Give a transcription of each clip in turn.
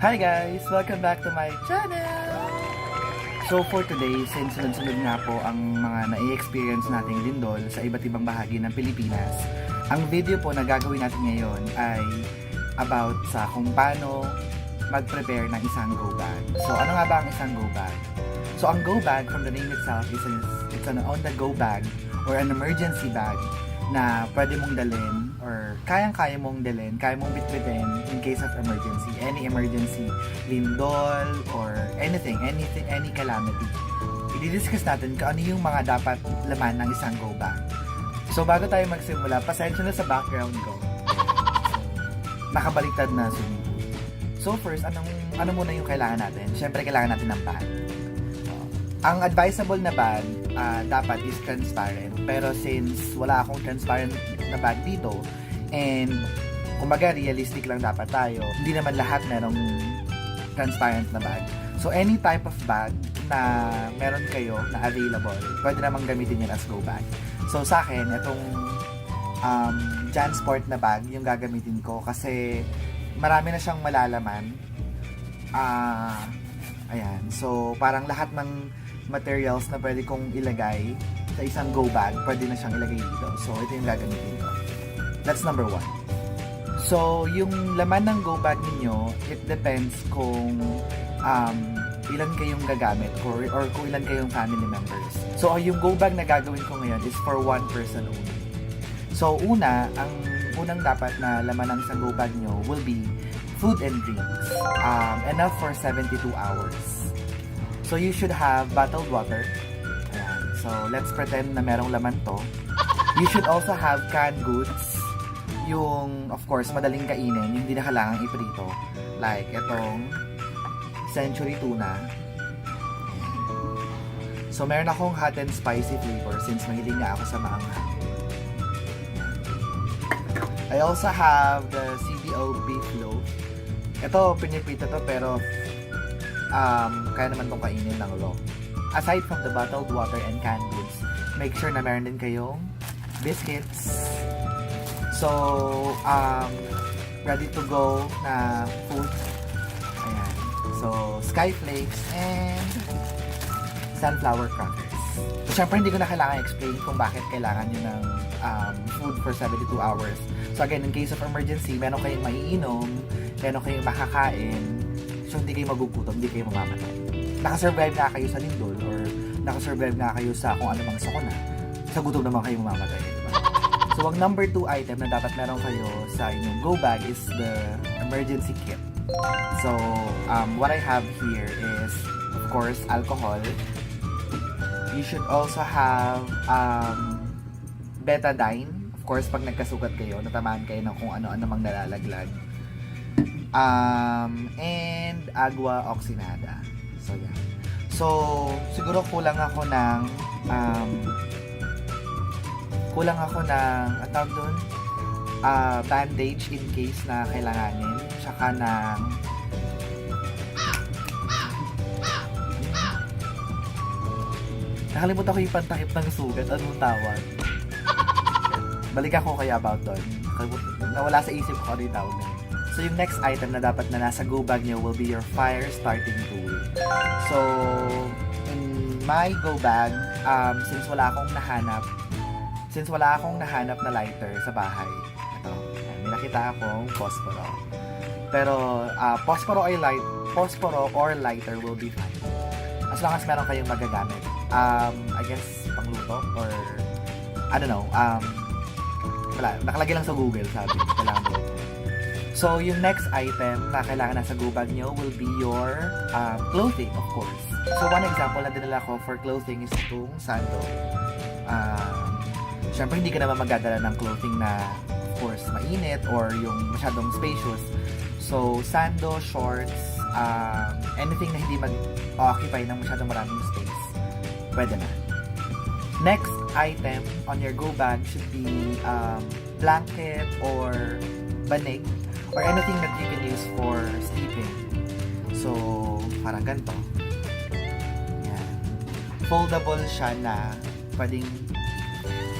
Hi guys! Welcome back to my channel! So for today, since sunod-sunod nga po ang mga na-experience nating lindol sa iba't ibang bahagi ng Pilipinas, ang video po na gagawin natin ngayon ay about sa kung paano mag-prepare ng isang go bag. So ano nga ba ang isang go bag? So ang go bag, from the name itself, it's an on-the-go bag or an emergency bag na pwede mong dalhin or kayang-kaya mong dalhin, kaya mong bitbitin in case of emergency, any emergency, lindol or anything, any calamity. I-discuss natin kung ano yung mga dapat laman ng isang go bag. So bago tayo magsimula, pasensya na sa background ko. Nakabaliktad na sumito. So first, ano muna yung kailangan natin? Siyempre kailangan natin ng bag. Ang advisable na bag dapat is transparent. Pero since wala akong transparent na bag dito, and kumbaga realistic lang dapat tayo, hindi naman lahat merong transparent na bag. So any type of bag na meron kayo na available, pwede namang gamitin yan as go bag. So sa akin, itong JanSport na bag yung gagamitin ko kasi marami na siyang malalaman. Ayan. So parang lahat ng materials na pwede kong ilagay sa isang go bag, pwede na siyang ilagay dito. So, ito yung gagamitin ko. That's number 1. So, yung laman ng go bag ninyo, it depends kung ilan kayong gagamit or kung ilan kayong family members. So, yung go bag na gagawin ko ngayon is for one person only. So, ang unang dapat na laman ng isang go bag nyo will be food and drinks. Enough for 72 hours. So, you should have bottled water. Ayan. So, let's pretend na merong laman to. You should also have canned goods. Yung, of course, madaling kainin. Yung hindi na kailangang iprito. Like, itong Century Tuna. Ayan. So, meron akong hot and spicy flavor since mahilig nga ako sa maanghang. I also have the CBO beef loaf. Ito, piniprito to pero kaya naman itong kainin ng raw. Aside from the bottled water and canned goods, make sure na meron din kayong biscuits. So, ready to go na food. Ayan. So, skyflakes and sunflower crackers. So, syempre hindi ko na kailangan explain kung bakit kailangan nyo ng food for 72 hours. So, again, in case of emergency, meron kayong maiinom, meron kayong makakain, so hindi kayo magugutom, hindi kayo mamamatay. Nakasurvive na kayo sa lindol or nakasurvive na kayo sa kung ano mang sakuna, sa gutom naman kayo mamamatay, diba? So ang number 2 item na dapat meron kayo sa inyong go bag is the emergency kit. So what I have here is, of course, alcohol. You should also have betadine. Of course, pag nagkasugat kayo, natamaan kayo ng kung ano-ano mang nalalaglag. And agua oxinada. So, yeah. So, siguro kulang ako ng tawag doon, bandage in case na kailanganin. Tsaka ng nakalimutan ko yung pantakip ng sugat. Anong tawag? Balik ako kaya about doon. Nawala sa isip ko ano yung tawag na. So, yung next item na dapat na nasa go bag nyo will be your fire starting tool. So, in my go bag, since wala akong nahanap na lighter sa bahay, ito, may nakita akong posporo. Pero, posporo or lighter will be fine. As long as meron kayong magagamit. I guess, pangluto or, I don't know, wala, nakalagay lang sa Google, sabi, kailangan mo. So, yung next item na kailangan nasa go bag nyo will be your clothing, of course. So, one example na dinala ko for clothing is itong sando. Siyempre, hindi ka naman magdadala ng clothing na, of course, mainit or yung masyadong spacious. So, sando, shorts, anything na hindi mag-occupy ng masyadong maraming space, pwede na. Next item on your go bag should be blanket or banig, or anything that you can use for sleeping. So, parang ganito. Yan. Foldable siya na pwedeng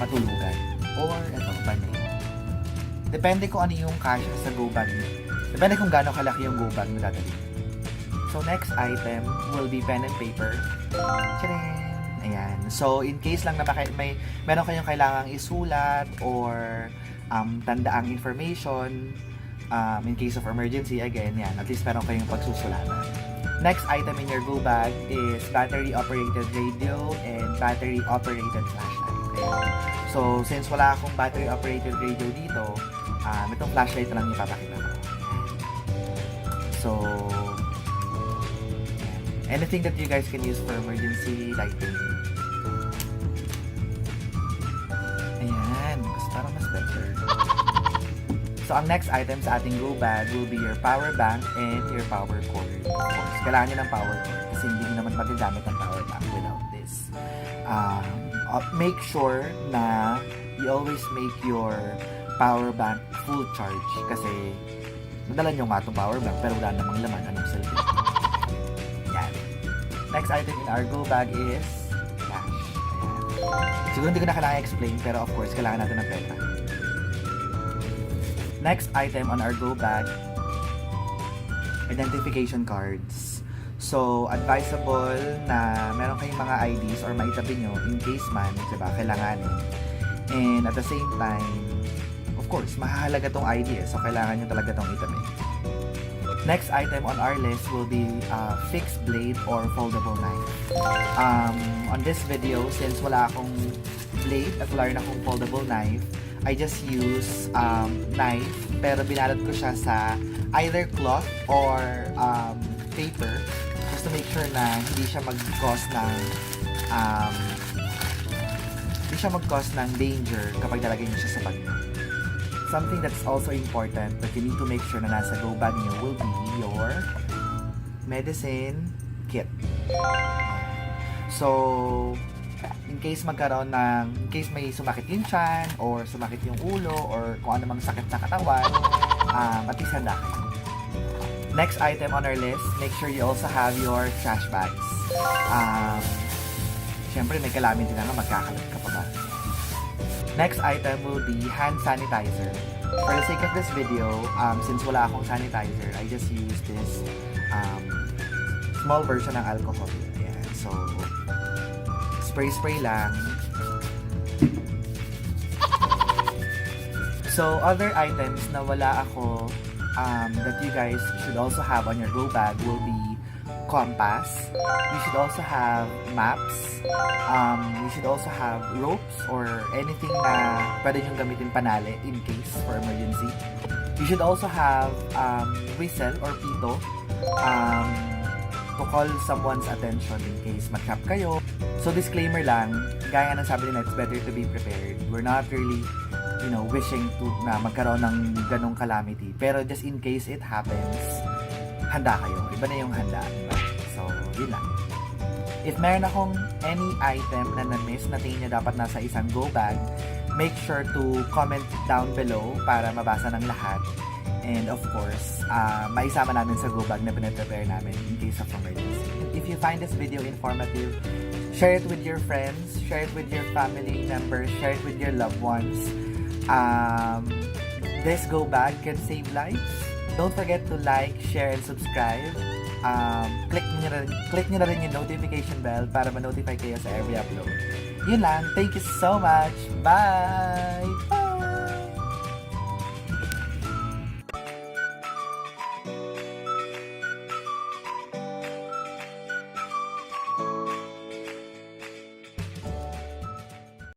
matulugan. Or, ito, banig. Depende kung ano yung kasya sa go bag. Depende kung gaano kalaki yung go bag na dadalhin. So, next item will be pen and paper. Tcharing! Ayan. So, in case lang na meron kayong kailangang isulat or tandaang information, in case of emergency, again, yan. At least meron kayong pagsusulatan. Next item in your go bag is battery-operated radio and battery-operated flashlight. Ayan. So, since wala akong battery-operated radio dito, itong flashlight na lang ipapakita ko. So, anything that you guys can use for emergency lighting. Ayan. Parang mas better. So, ang next item sa ating go bag will be your power bank and your power cord. Of course, kailangan nyo ng power cord kasi hindi nyo naman magagamit ang power bank without this. Make sure na you always make your power bank full charge kasi nadala nyo nga itong power bank pero wala namang laman. Anong cellphone? Yan. Next item in our go bag is cash. Ayan. Siguro hindi ko na kailangan explain pero of course kailangan natin ng pera. Next item on our go bag, identification cards. So, advisable na meron kayong mga IDs or maitabi nyo in case man, diba, kailanganin. And at the same time, of course, mahalaga tong ID so kailangan nyo talaga tong itabi. Next item on our list will be fixed blade or foldable knife. On this video, since wala akong blade at wala rin akong foldable knife, I just use knife pero binalot ko siya sa either cloth or paper just to make sure na hindi siya mag-cause ng danger kapag nalagay niyo siya sa bag niyo. Something that's also important that you need to make sure na nasa go bag niyo will be your medicine kit. So, in case may sumakit yung tiyan or sumakit yung ulo or kung ano mang sakit sa katawan, at least handa kayo. Next item on our list, make sure you also have your trash bags. Siyempre may calamity na nga, magkakalat ka pa ba? Next item will be hand sanitizer. For the sake of this video, since wala akong sanitizer, I just use this small version ng alcohol. Ayan, so spray lang. So, other items na wala ako that you guys should also have on your go bag will be compass. You should also have maps. You should also have ropes or anything na pwede nyo gamitin panali in case for emergency. You should also have whistle or pito to call someone's attention in case ma-trap kayo. So, disclaimer lang, gaya ng sabi nila, it's better to be prepared. We're not really, wishing to na magkaroon ng ganong calamity. Pero just in case it happens, handa kayo. Iba na yung handa. So, yun lang. If meron akong any item na na-miss na tingin nyo dapat nasa isang go bag, make sure to comment down below para mabasa ng lahat. And of course, maisama namin sa go bag na pinaprepare namin in case of emergency. If you find this video informative, share it with your friends, share it with your family members, share it with your loved ones. This go bag can save lives. Don't forget to like, share, and subscribe. Click nyo na rin yung notification bell para ma-notify kayo sa every upload. Yun lang. Thank you so much. Bye!